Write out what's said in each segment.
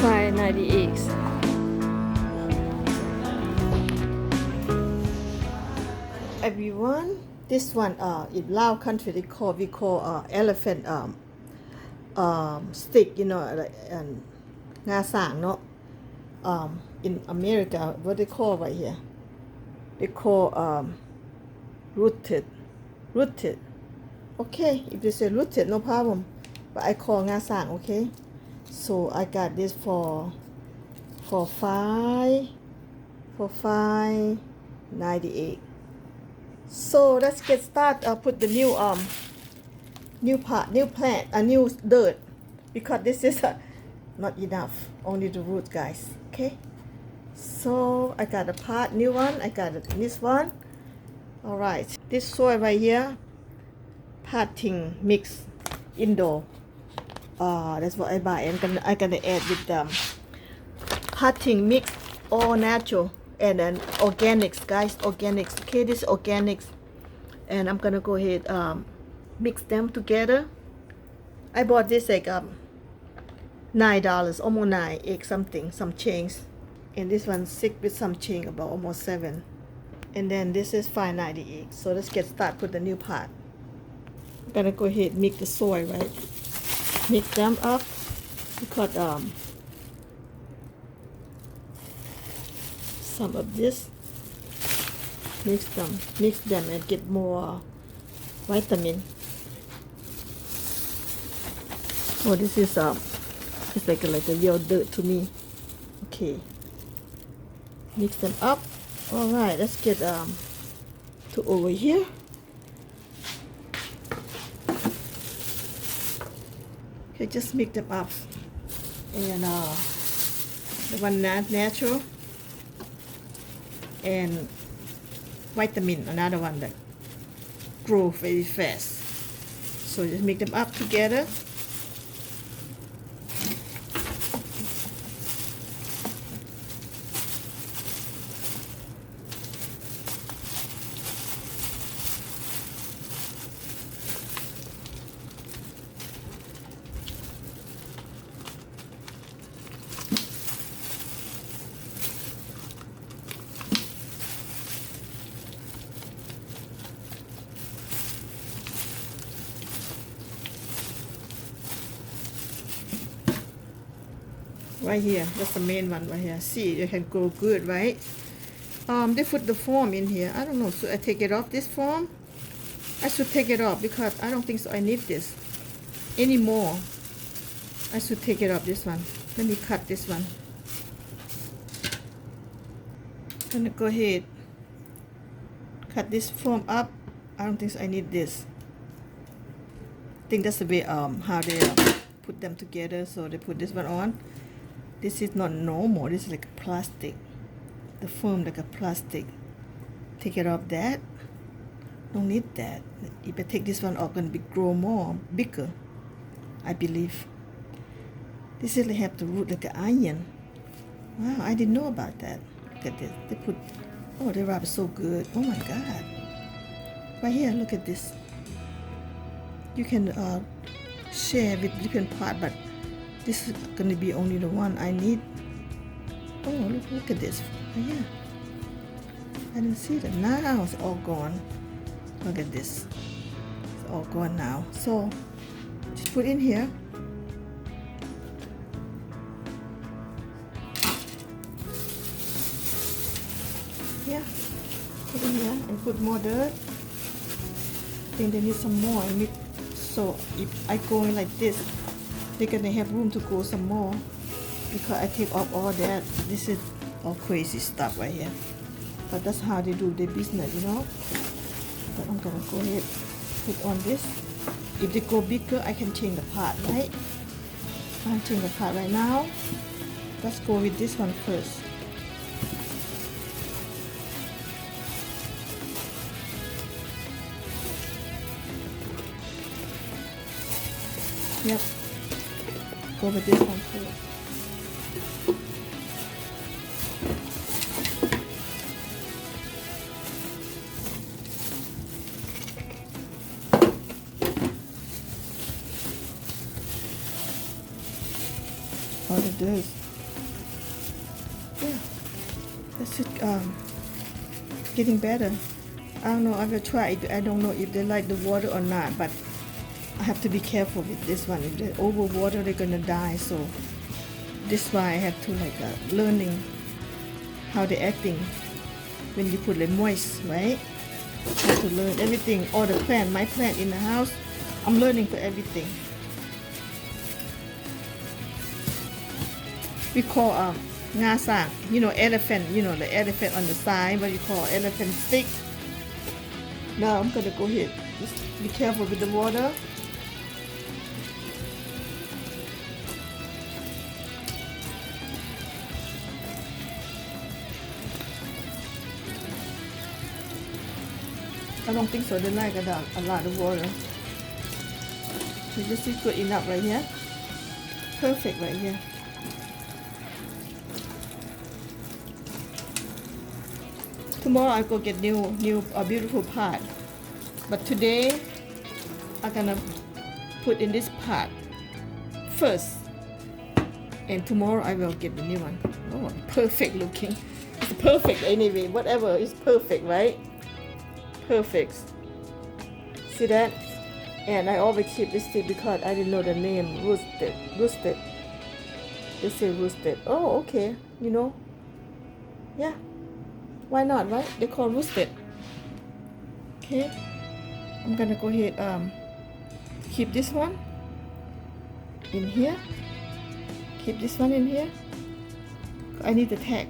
598. Everyone, this one in Lao country we call elephant stick, you know, like nga sang, no. In America, what they call right here? They call rooted. Okay, if they say rooted, no problem. But I call nga sang, okay. So I got this for $5.98. So let's get started. Put the new plant, new dirt, because this is not enough. Only the root, guys. Okay. So I got a new one. I got this one. All right. This soil right here, potting mix indoor. That's what I buy. I'm gonna add with potting mix, all natural, and then organics, guys. Organics. Okay, this is organics, and I'm gonna go ahead mix them together. I bought this like $9, almost 9, something, some change, and this one 6 with some change, about almost 7, and then this is $5.98. So let's get started with the new pot. I'm gonna go ahead and mix the soil, right? Mix them up because some of this, mix them and get more vitamin. Oh, this is it's like a real dirt to me. Okay, mix them up. All right, let's get to over here. Okay, just mix them up, and the one natural, and vitamin, another one that grow very fast. So just mix them up together. Right here, that's the main one right here. See, it can grow good, right? They put the foam in here. I don't know, should I take it off, this foam? I should take it off because I don't think so I need this anymore. I should take it off, this one. Let me cut this one. I'm gonna go ahead, cut this foam up. I don't think so I need this. I think that's the way how they put them together. So they put this one on. This is not normal. This is like a plastic. The foam like a plastic. Take it off that. Don't need that. If I take this one off, gonna grow more bigger, I believe. This really have the root like an onion. Wow, I didn't know about that. Look at this. They put, oh, they wrap it so good. Oh my God. Right here, look at this. You can share with different part, but this is gonna be only the one I need. Oh, look at this. Oh, yeah. I didn't see that. Now it's all gone. Look at this. It's all gone now. So just put in here. Yeah. Put in here and put more dirt. I think they need some more. So if I go in like this, they're gonna have room to go some more because I take off all that. This is all crazy stuff right here, but that's how they do their business, you know. But I'm gonna go ahead, put on this. If they go bigger, I can change the part, right? I'll change the part right now. Let's go with this one first. Yep. Go with this one first. All it does. Yeah. That's it. Getting better. I don't know. I will try it. I don't know if they like the water or not, but I have to be careful with this one. If they over water, they're gonna die. So this is why I have to learning how they're acting when you put moist, right? I have to learn everything. All the plant, my plant in the house, I'm learning for everything. We call nga sang, elephant, the elephant on the side, what you call elephant stick. Now I'm gonna go ahead. Just be careful with the water. I don't think so. They like a lot of water. So this is good enough right here. Perfect right here. Tomorrow I go get new beautiful pot. But today I'm gonna put in this pot first. And tomorrow I will get the new one. Oh, perfect looking. It's perfect anyway. Whatever is perfect, right? Perfect. See that? And I always keep this stick because I didn't know the name. Roasted. They say roasted. Oh, okay. Yeah. Why not, right? They call roasted. Okay. I'm gonna go ahead keep this one in here. Keep this one in here. I need the tag.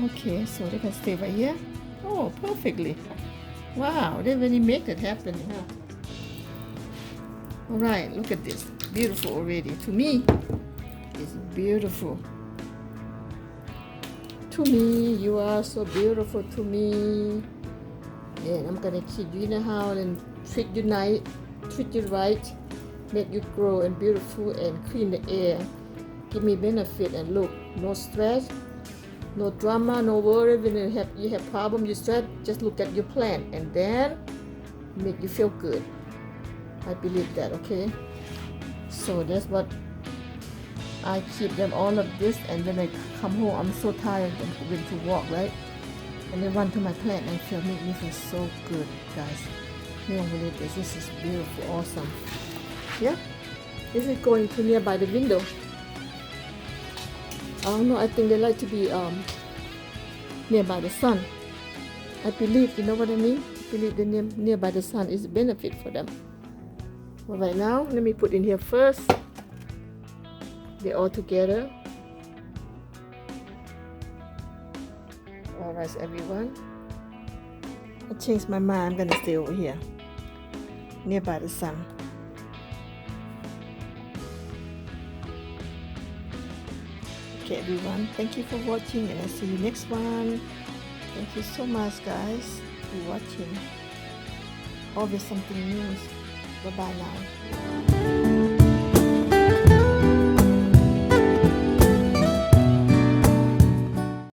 Okay, so they can stay right here. Oh, perfectly. Wow, they really make it happen, huh? Alright, look at this. Beautiful already. To me, it's beautiful. To me, you are so beautiful to me. And I'm gonna keep you in the house and treat you right, make you grow and beautiful and clean the air. Give me benefit and look, no stress, no drama, no worry. When you have problem, you stress, just look at your plant and then make you feel good. I believe that, okay? So that's what I keep them all of this, and when I come home, I'm so tired and going to walk, right? And then run to my plant and make me feel so good, guys. You don't believe this. This is beautiful, awesome. Yeah, this is going to nearby the window. I don't know. I think they like to be nearby the sun. I believe, you know what I mean? I believe the nearby the sun is a benefit for them. Well, right now, let me put in here first. They're all together. Alright, everyone. I changed my mind. I'm gonna stay over here, nearby the sun. Okay, everyone. Thank you for watching, and I'll see you next one. Thank you so much, guys, for watching. Always something new. Bye bye now.